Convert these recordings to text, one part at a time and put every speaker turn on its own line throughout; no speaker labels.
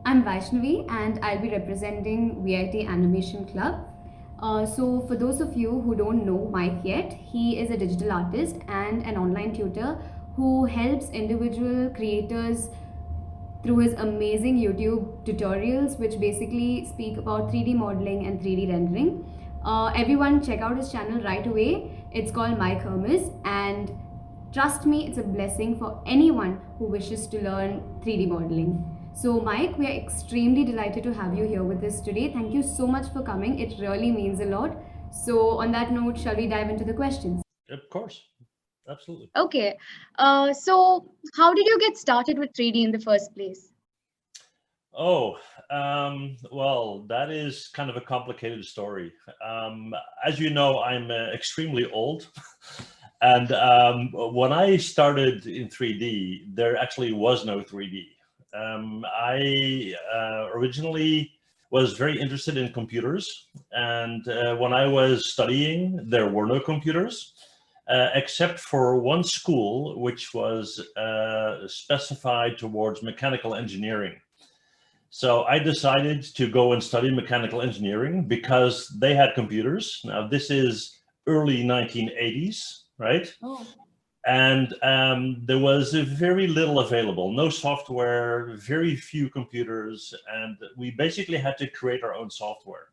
I'm Vaishnavi and I'll be representing VIT Animation Club. So, for those of you who don't know Mike yet, he is a digital artist and an online tutor who helps individual creators through his amazing YouTube tutorials, which basically speak about 3D modeling and 3D rendering. Everyone, check out his channel right away. It's called Mike Hermes, and trust me, it's a blessing for anyone who wishes to learn 3D modeling. So, Mike, we are extremely delighted to have you here with us today. Thank you so much for coming. It really means a lot. So, on that note, shall we dive into the questions?
Of course, absolutely.
Okay. So how did you get started with 3D in the first place?
Oh, well, that is kind of a complicated story. As you know, I'm extremely old. And when I started in 3D, there actually was no 3D. I originally was very interested in computers. And when I was studying, there were no computers. Except for one school, which was specified towards mechanical engineering. So I decided to go and study mechanical engineering because they had computers. Now, this is early 1980s, right?
Oh.
And there was very little available, no software, very few computers, and we basically had to create our own software.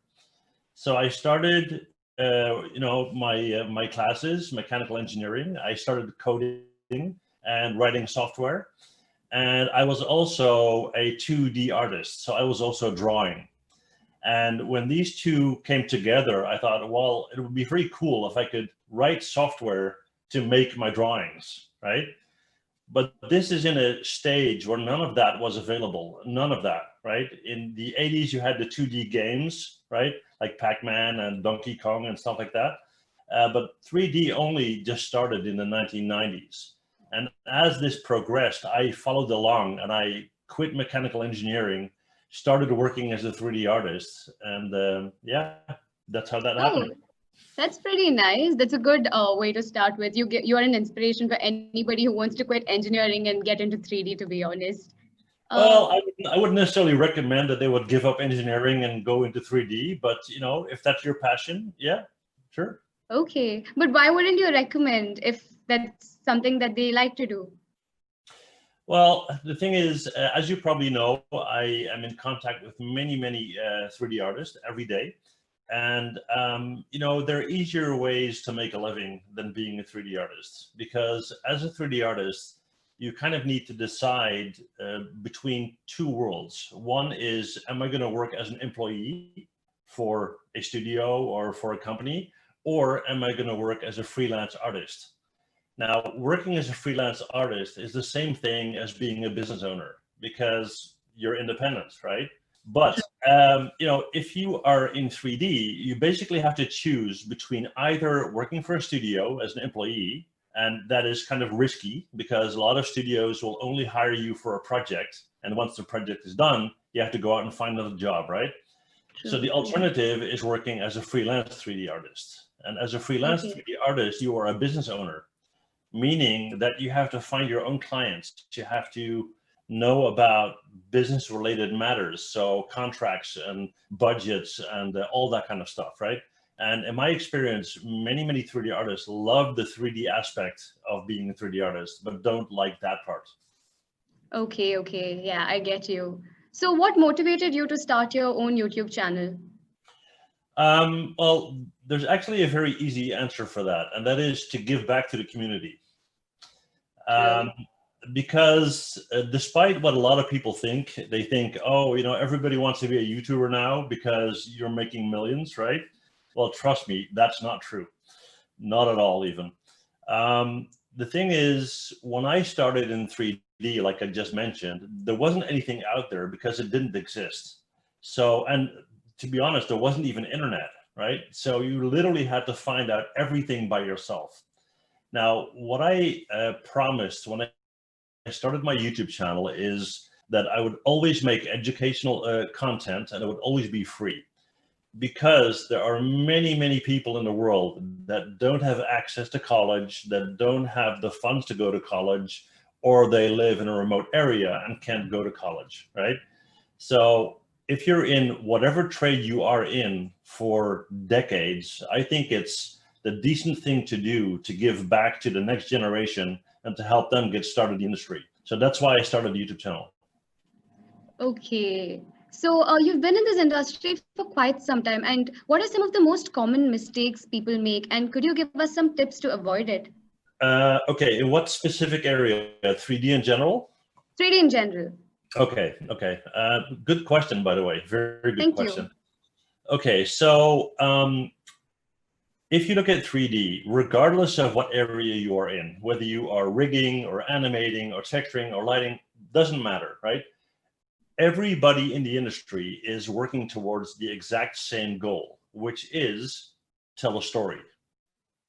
So I started my classes, mechanical engineering. I started coding and writing software. And I was also a 2D artist. So I was also drawing. And when these two came together, I thought, well, it would be very cool if I could write software to make my drawings, right? But this is in a stage where none of that was available, none of that, right? In the 80s, you had the 2D games, right? Like Pac-Man and Donkey Kong and stuff like that. But 3D only just started in the 1990s. And as this progressed, I followed along and I quit mechanical engineering, started working as a 3D artist. And yeah, that's how that happened.
That's pretty nice. That's a good way to start with. You are an inspiration for anybody who wants to quit engineering and get into 3D, to be honest.
Well, I wouldn't necessarily recommend that they would give up engineering and go into 3D, but if that's your passion, yeah, sure.
Okay, but why wouldn't you recommend if that's something that they like to do?
Well, the thing is, as you probably know, I am in contact with many 3D artists every day. And, there are easier ways to make a living than being a 3D artist, because as a 3D artist, you kind of need to decide between two worlds. One is, am I going to work as an employee for a studio or for a company, or am I going to work as a freelance artist? Now, working as a freelance artist is the same thing as being a business owner because you're independent, right? But if you are in 3D, you basically have to choose between either working for a studio as an employee, and that is kind of risky because a lot of studios will only hire you for a project. And once the project is done, you have to go out and find another job, right?
True.
So the alternative is working as a freelance 3D artist. And as a freelance 3D artist, you are a business owner, meaning that you have to find your own clients. You have to know about business related matters. So contracts and budgets and all that kind of stuff, right? And in my experience, many 3D artists love the 3D aspect of being a 3D artist, but don't like that part.
Okay. Yeah, I get you. So what motivated you to start your own YouTube channel?
Well, there's actually a very easy answer for that, and that is to give back to the community. Because despite what a lot of people think, they think, oh, everybody wants to be a YouTuber now because you're making millions, right? Well, trust me, that's not true. Not at all, even. The thing is, when I started in 3D, like I just mentioned, there wasn't anything out there because it didn't exist. So, and to be honest, there wasn't even internet, right? So you literally had to find out everything by yourself. Now, what I promised when I started my YouTube channel is that I would always make educational content and it would always be free, because there are many people in the world that don't have access to college, that don't have the funds to go to college, or they live in a remote area and can't go to college, right? So if you're in whatever trade you are in for decades, I think it's the decent thing to do to give back to the next generation and to help them get started in the industry. So that's why I started the YouTube channel.
Okay. So you've been in this industry for quite some time. And what are some of the most common mistakes people make? And could you give us some tips to avoid it?
Okay, in what specific area? 3D in general?
3D in general.
Okay. Good question, by the way. Very good
Thank
question.
you.
Okay, so if you look at 3D, regardless of what area you are in, whether you are rigging or animating or texturing or lighting, doesn't matter, right? Everybody in the industry is working towards the exact same goal, which is tell a story,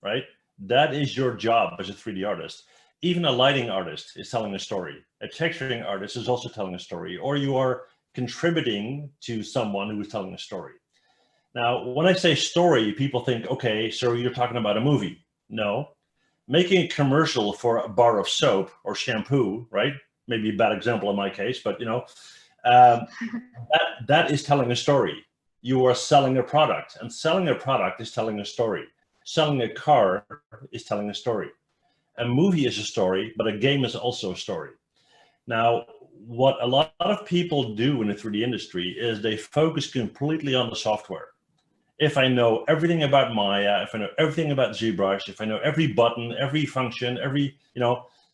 right? That is your job as a 3D artist. Even a lighting artist is telling a story. A texturing artist is also telling a story, or you are contributing to someone who is telling a story. Now, when I say story, people think, okay, so you're talking about a movie. No, making a commercial for a bar of soap or shampoo, right? Maybe a bad example in my case, but you know, that is telling a story. You are selling a product, and selling a product is telling a story. Selling a car is telling a story. A movie is a story, but a game is also a story. Now, what a lot of people do in the 3D industry is they focus completely on the software. If I know everything about Maya, if I know everything about ZBrush, if I know every button, every function,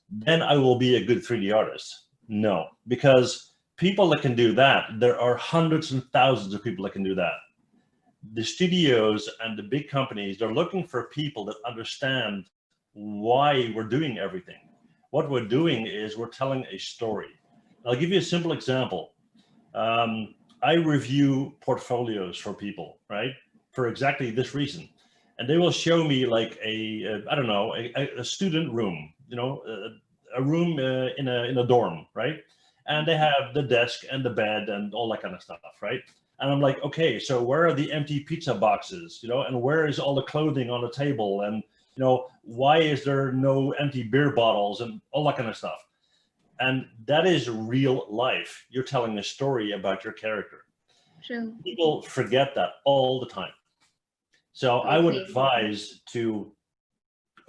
then I will be a good 3D artist. No, because people that can do that, there are hundreds and thousands of people that can do that. The studios and the big companies, they're looking for people that understand why we're doing everything. What we're doing is we're telling a story. I'll give you a simple example. I review portfolios for people, right? For exactly this reason. And they will show me like a student room, a room in a dorm, right? And they have the desk and the bed and all that kind of stuff, right? And I'm like, okay, so where are the empty pizza boxes, and where is all the clothing on the table? And, why is there no empty beer bottles and all that kind of stuff? And that is real life. You're telling a story about your character.
True.
People forget that all the time. So I would advise to,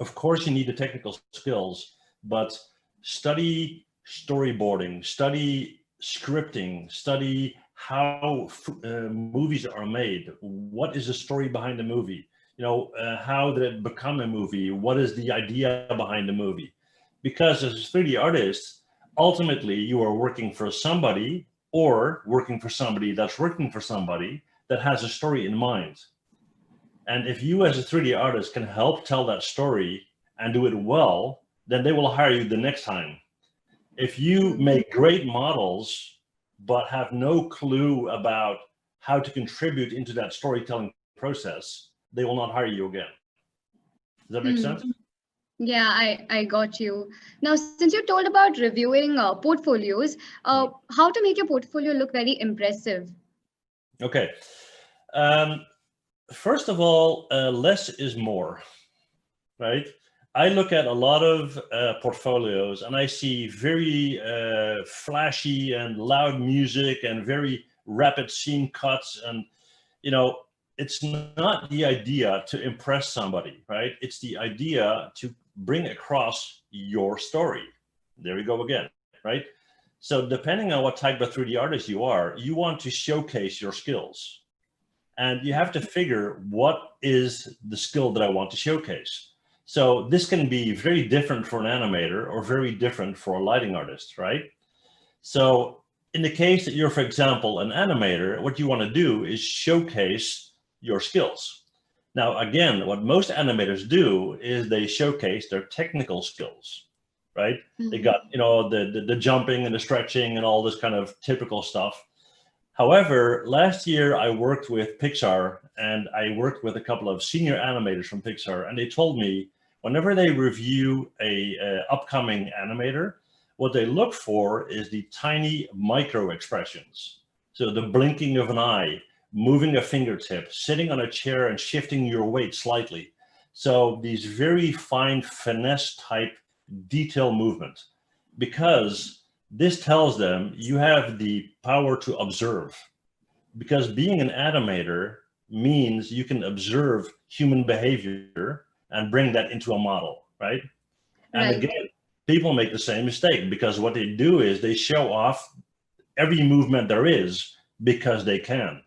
of course, you need the technical skills, but study storyboarding, study scripting, study how movies are made. What is the story behind the movie? How did it become a movie? What is the idea behind the movie? Because as a 3D artist, ultimately you are working for somebody or working for somebody that's working for somebody that has a story in mind. And if you as a 3D artist can help tell that story and do it well, then they will hire you the next time. If you make great models, but have no clue about how to contribute into that storytelling process, they will not hire you again. Does that make sense?
Yeah, I got you. Now, since you told about reviewing portfolios, how to make your portfolio look very impressive?
Okay. First of all, less is more, right? I look at a lot of portfolios and I see very flashy and loud music and very rapid scene cuts. And, it's not the idea to impress somebody, right? It's the idea to bring across your story. There we go again, right? So depending on what type of 3D artist you are, you want to showcase your skills. And you have to figure what is the skill that I want to showcase. So this can be very different for an animator or very different for a lighting artist, right? So in the case that you're, for example, an animator, what you want to do is showcase your skills. Now, again, what most animators do is they showcase their technical skills, right? They got, the jumping and the stretching and all this kind of typical stuff. However, last year I worked with Pixar and I worked with a couple of senior animators from Pixar, and they told me whenever they review a upcoming animator, what they look for is the tiny micro expressions. So the blinking of an eye, moving a fingertip, sitting on a chair and shifting your weight slightly. So these very fine finesse type detail movement, because This tells them you have the power to observe, because being an animator means you can observe human behavior and bring that into a model, right? And
Right.
again, people make the same mistake, because what they do is they show off every movement there is because they can.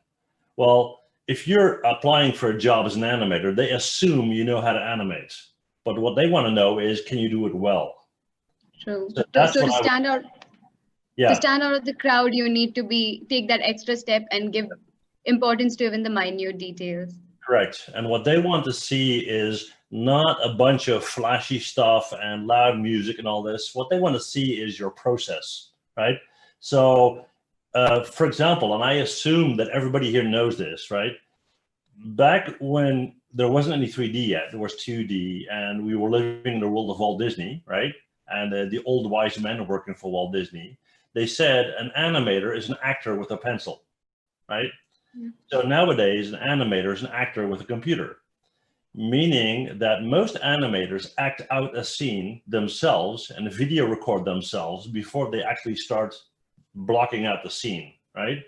Well, if you're applying for a job as an animator, they assume you know how to animate. But what they want to know is, can you do it well?
True.
So that's
So
what
to
I would,
stand out,
yeah,
of the crowd, you need to take that extra step and give importance to even the minute details.
correct. And what they want to see is not a bunch of flashy stuff and loud music and all this. What they want to see is your process, right? So, for example, and I assume that everybody here knows this, right? Back when there wasn't any 3D yet, there was 2D, and we were living in the world of Walt Disney, right? And the old wise men working for Walt Disney, they said an animator is an actor with a pencil, right?
Yeah.
So nowadays, an animator is an actor with a computer, meaning that most animators act out a scene themselves and video record themselves before they actually start blocking out the scene, right?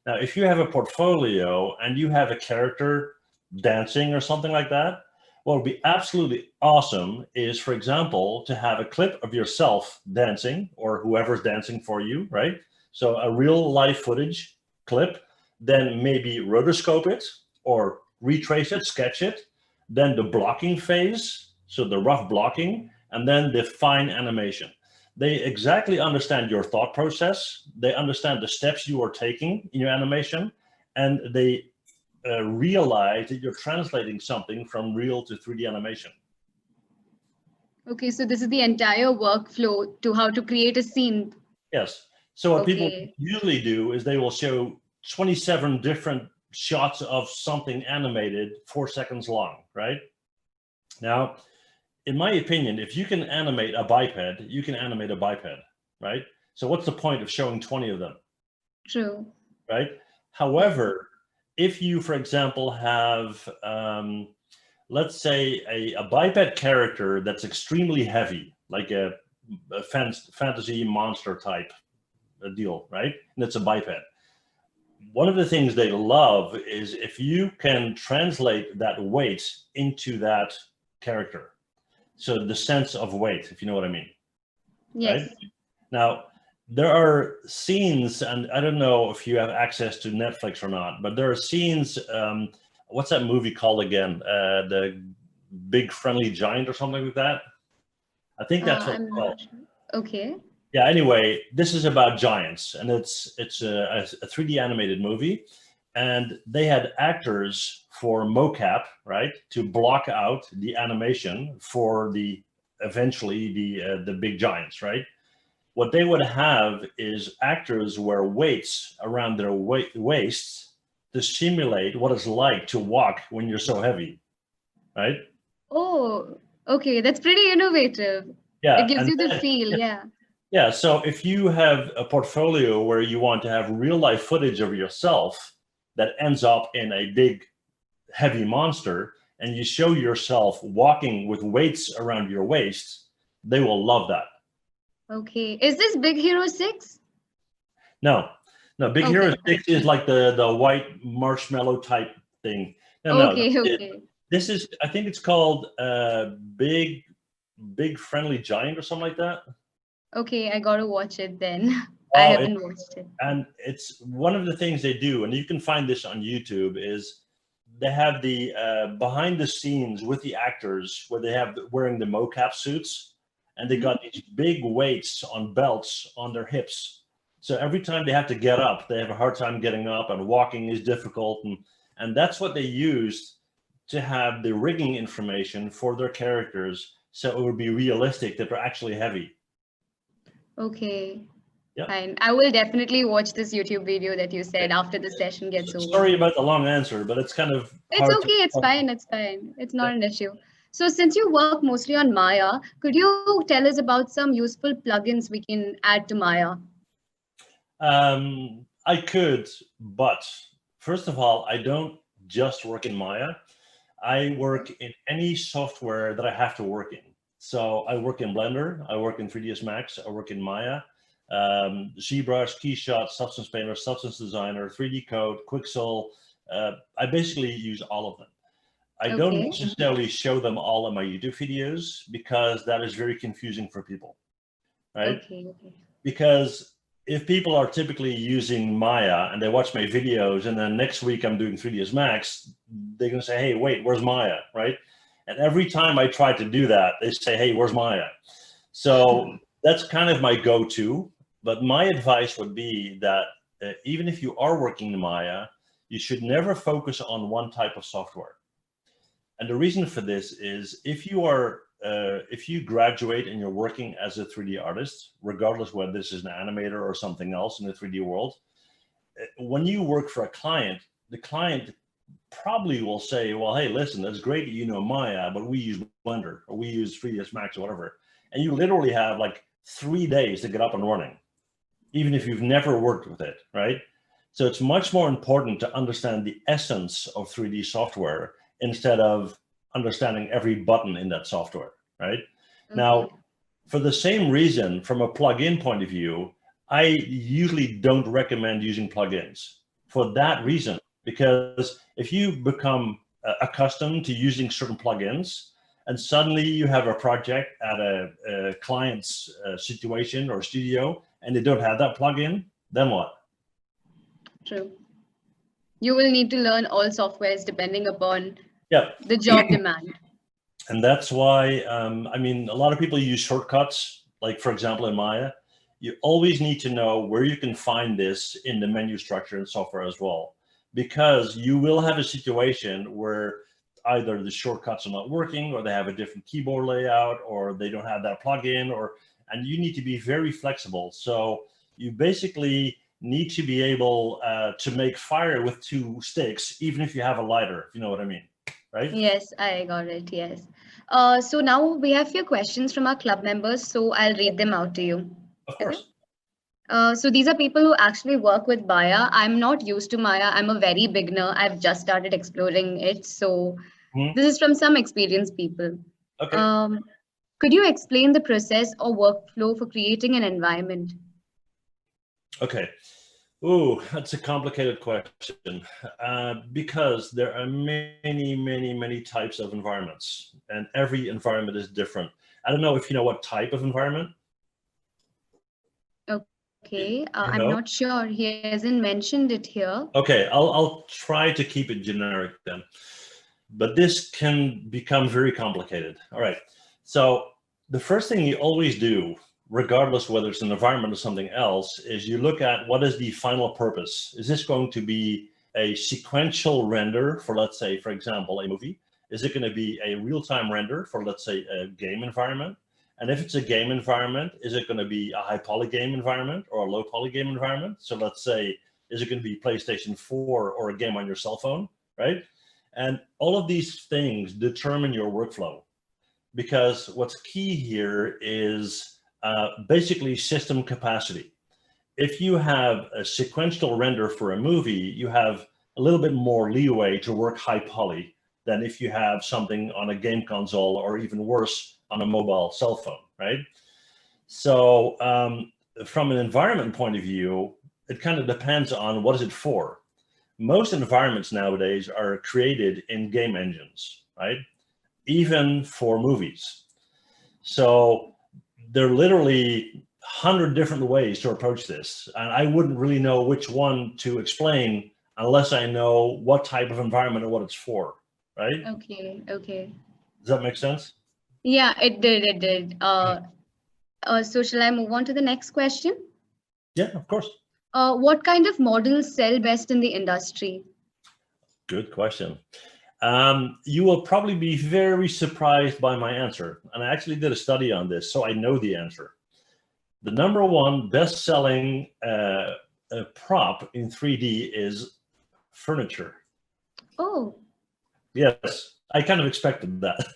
Now, if you have a portfolio and you have a character dancing or something like that, what would be absolutely awesome is, for example, to have a clip of yourself dancing or whoever's dancing for you, right? So a real live footage clip, then maybe rotoscope it or retrace it, sketch it, then the blocking phase, so the rough blocking, and then the fine animation. They exactly understand your thought process. They understand the steps you are taking in your animation, and they realize that you're translating something from real to 3D animation.
Okay, so this is the entire workflow to how to create a scene.
Yes. So what people
Okay.
usually do is they will show 27 different shots of something animated 4 seconds long, right? Now, in my opinion, if you can animate a biped, you can animate a biped, right? So what's the point of showing 20 of them,
True.
right? However, if you, for example, have, let's say, a biped character that's extremely heavy, like a fantasy monster type deal, right? And it's a biped. One of the things they love is if you can translate that weight into that character. So the sense of weight, if you know what I mean,
Yes.
right? Now, there are scenes, and I don't know if you have access to Netflix or not, but there are scenes, what's that movie called again? The Big Friendly Giant or something like that? I think that's what it's
I'm
called.
not sure. Okay.
Yeah, anyway, this is about giants, and it's a 3D animated movie, and they had actors for mocap, right, to block out the animation for the eventually the big giants, right? What they would have is actors wear weights around their waists to simulate what it's like to walk when you're so heavy, right?
Oh, okay. That's pretty innovative. It
Yeah,
gives
and
you the
then,
feel. Yeah.
yeah, so if you have a portfolio where you want to have real life footage of yourself that ends up in a big heavy monster, and you show yourself walking with weights around your waist, they will love that.
Okay. Is this Big Hero 6?
No, Big Hero
Okay.
6 is like the white marshmallow type thing. No,
Okay. Okay.
this is, I think it's called Big Friendly Giant or something like that.
Okay. I gotta watch it then. I
Oh,
haven't watched it.
and it's one of the things they do, and you can find this on YouTube, is they have the behind the scenes with the actors where they have wearing the mocap suits, and they got these big weights on belts on their hips. So every time they have to get up, they have a hard time getting up, and walking is difficult, and that's what they used to have the rigging information for their characters, so it would be realistic that they're actually heavy.
Okay.
Yeah.
Fine. I will definitely watch this YouTube video that you said after the session gets over.
Sorry about the long answer, but it's kind of
It's
hard
okay. It's fine. It's fine. It's not an issue. So since you work mostly on Maya, could you tell us about some useful plugins we can add to Maya?
I could, but first of all, I don't just work in Maya. I work in any software that I have to work in. So I work in Blender, I work in 3ds Max, I work in Maya. ZBrush, Keyshot, Substance Painter, Substance Designer, 3D Code, Quixel. I basically use all of them. I don't
Okay.
necessarily show them all in my YouTube videos because that is very confusing for people, right?
Okay. Okay.
Because if people are typically using Maya and they watch my videos and then next week I'm doing 3ds Max, they're going to say, hey, wait, where's Maya, right? And every time I try to do that, they say, hey, where's Maya? So that's kind of my go-to. But my advice would be that even if you are working in Maya, you should never focus on one type of software. And the reason for this is if you graduate and you're working as a 3D artist, regardless whether this is an animator or something else in the 3D world, when you work for a client, the client probably will say, well, hey, listen, that's great that you know Maya, but we use Blender or we use 3ds Max or whatever. And you literally have like 3 days to get up and running, even if you've never worked with it, right? So it's much more important to understand the essence of 3D software instead of understanding every button in that software, right?
Okay.
Now, for the same reason, from a plugin point of view, I usually don't recommend using plugins for that reason, because if you become accustomed to using certain plugins and suddenly you have a project at a client's situation or studio and they don't have that plugin, then what?
True. You will need to learn all softwares depending upon
Yeah.
the job demand.
And that's why, I mean, a lot of people use shortcuts, like for example, in Maya. You always need to know where you can find this in the menu structure in software as well, because you will have a situation where either the shortcuts are not working or they have a different keyboard layout or they don't have that plugin, and you need to be very flexible. So you basically need to be able to make fire with 2 sticks, even if you have a lighter, if you know what I mean, right?
Yes, I got it. Yes. So now we have few questions from our club members, so I'll read them out to you.
Of
Okay.
course.
So these are people who actually work with Maya. I'm not used to Maya. I'm a very beginner. I've just started exploring it. So this is from some experienced people.
Okay.
Could you explain the process or workflow for creating an environment?
Okay. Ooh, that's a complicated question because there are many, many, many types of environments, and every environment is different. I don't know if you know what type of environment.
Okay,
You
I'm
know?
not sure. He hasn't mentioned it here.
Okay, I'll try to keep it generic then, but this can become very complicated. All right, so the first thing you always do, regardless whether it's an environment or something else, is you look at what is the final purpose. Is this going to be a sequential render for, let's say, for example, a movie? Is it going to be a real-time render for, let's say, a game environment? And if it's a game environment, is it going to be a high poly game environment or a low poly game environment? So let's say, is it going to be PlayStation 4 or a game on your cell phone, right? And all of these things determine your workflow, because what's key here is basically system capacity. If you have a sequential render for a movie, you have a little bit more leeway to work high poly than if you have something on a game console or even worse on a mobile cell phone, right? So from an environment point of view, it kind of depends on what is it for. Most environments nowadays are created in game engines, right? Even for movies. So there are literally 100 different ways to approach this. And I wouldn't really know which one to explain unless I know what type of environment or what it's for, right?
Okay, okay.
Does that make sense?
Yeah, it did, it did. So shall I move on to the next question?
Yeah, of course.
What kind of models sell best in the industry?
Good question. You will probably be very surprised by my answer. And I actually did a study on this, so I know the answer. The #1 best-selling prop in 3D is furniture.
Oh.
Yes, I kind of expected that.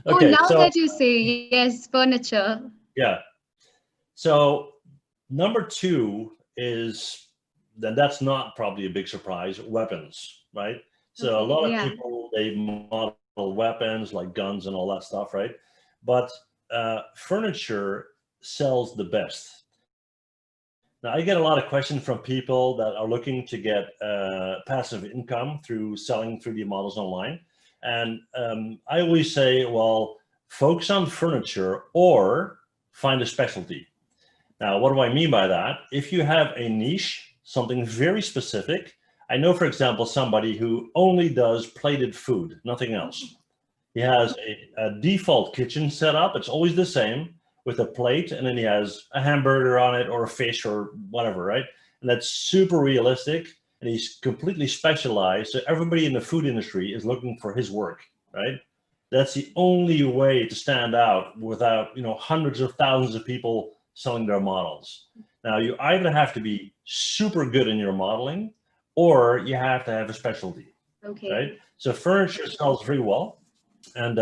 Oh,
Okay,
now
so
that you say, yes, furniture.
yeah. So #2 is, then that's not probably a big surprise, weapons, right? So a
Okay,
lot of
yeah.
people, they model weapons like guns and all that stuff, right? But furniture sells the best. Now, I get a lot of questions from people that are looking to get passive income through selling 3D models online. And I always say, well, focus on furniture or find a specialty. Now, what do I mean by that? If you have a niche, something very specific, I know, for example, somebody who only does plated food, nothing else. He has a default kitchen set up. It's always the same with a plate, and then he has a hamburger on it or a fish or whatever, right? And that's super realistic, and he's completely specialized. So everybody in the food industry is looking for his work, right? That's the only way to stand out without, hundreds of thousands of people selling their models. Now, you either have to be super good in your modeling, or you have to have a specialty.
Okay.
Right? So furniture sells very well. And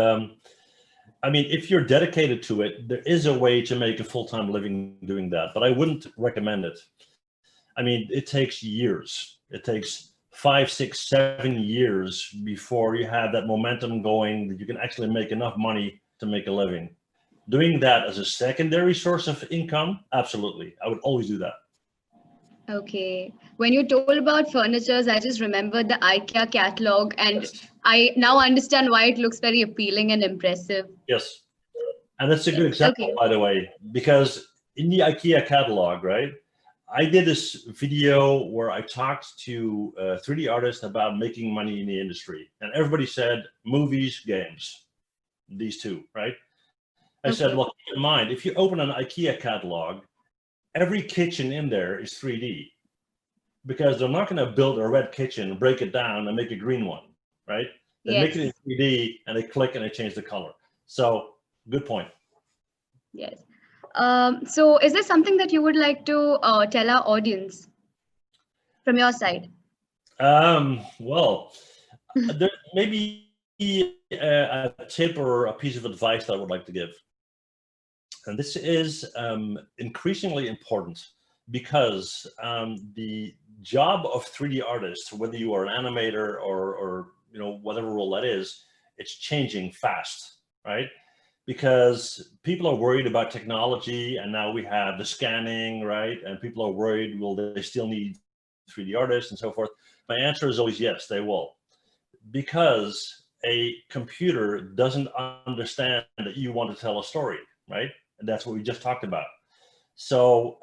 I mean, if you're dedicated to it, there is a way to make a full-time living doing that, but I wouldn't recommend it. I mean, it takes years. It takes 5, 6, 7 years before you have that momentum going that you can actually make enough money to make a living. Doing that as a secondary source of income, absolutely. I would always do that.
Okay. When you told about furnitures, I just remembered the Ikea catalog, and
Yes.
I now understand why it looks very appealing and impressive.
Yes. And that's a good example,
Okay.
by the way, because in the Ikea catalog, right, I did this video where I talked to 3D artists about making money in the industry. And everybody said movies, games, these two, right? I said, look, keep in mind, if you open an Ikea catalog, every kitchen in there is 3D, because they're not going to build a red kitchen, break it down, and make a green one, right? They make it in 3D, and they click and they change the color. So, good point.
Yes. So, is there something that you would like to tell our audience from your side?
Well, there may be a tip or a piece of advice that I would like to give. And this is increasingly important, because the job of 3D artists, whether you are an animator or whatever role that is, it's changing fast, right? Because people are worried about technology, and now we have the scanning, right? And people are worried, will they still need 3D artists and so forth? My answer is always yes, they will. Because a computer doesn't understand that you want to tell a story, right? And that's what we just talked about. So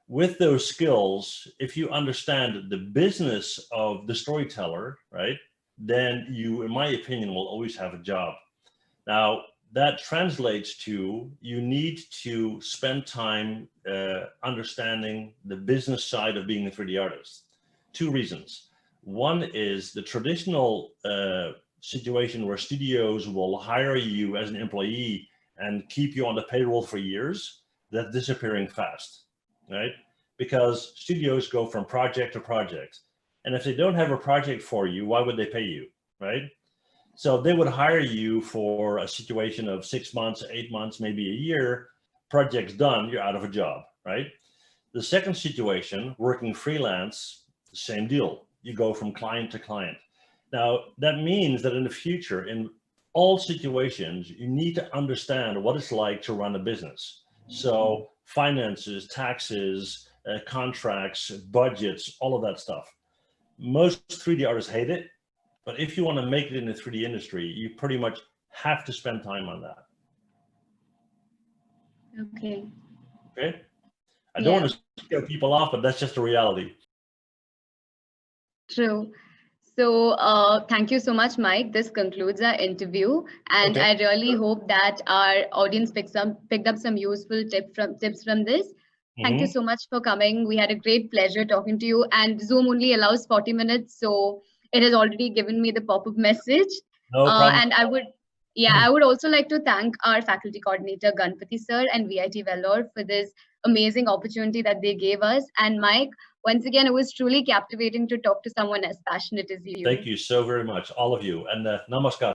with those skills, if you understand the business of the storyteller, right, then you, in my opinion, will always have a job. Now, that translates to you need to spend time understanding the business side of being a 3D artist. 2 reasons. One is the traditional situation where studios will hire you as an employee and keep you on the payroll for years. That's disappearing fast, right? Because studios go from project to project. And if they don't have a project for you, why would they pay you, right? So they would hire you for a situation of 6 months, 8 months, maybe a year. Project's done, you're out of a job, right? The second situation, working freelance, same deal. You go from client to client. Now, that means that in the future, in all situations, you need to understand what it's like to run a business. So finances, taxes, contracts, budgets, all of that stuff. Most 3D artists hate it, but if you want to make it in the 3D industry, you pretty much have to spend time on that.
Okay.
Okay. I don't want to scare people off, but that's just the reality.
True. So thank you so much, Mike. This concludes our interview, and I really hope that our audience picked up some useful tips from this. Thank you so much for coming. We had a great pleasure talking to you, and Zoom only allows 40 minutes, so it has already given me the pop-up message.
No problem.
And I would also like to thank our faculty coordinator, Ganpati sir, and VIT Vellore for this amazing opportunity that they gave us. And Mike, once again, it was truly captivating to talk to someone as passionate as you.
Thank you so very much, all of you. And namaskar.